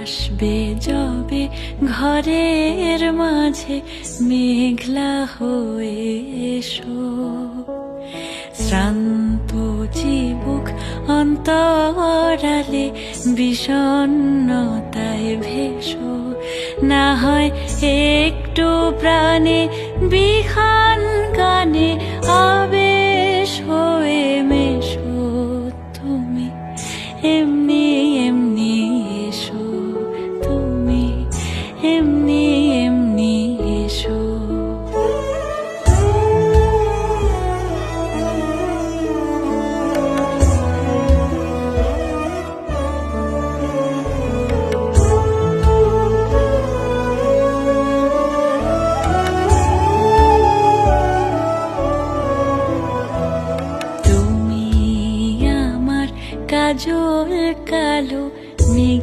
আসবে যবে ঘরের মাঝে মেঘলা হয়ে এসো। শ্রান্ত চিবুক অন্তরালে বিষণ্ণতায় ভেসো। না হয় একটু প্রাণে বিহান গানে আবে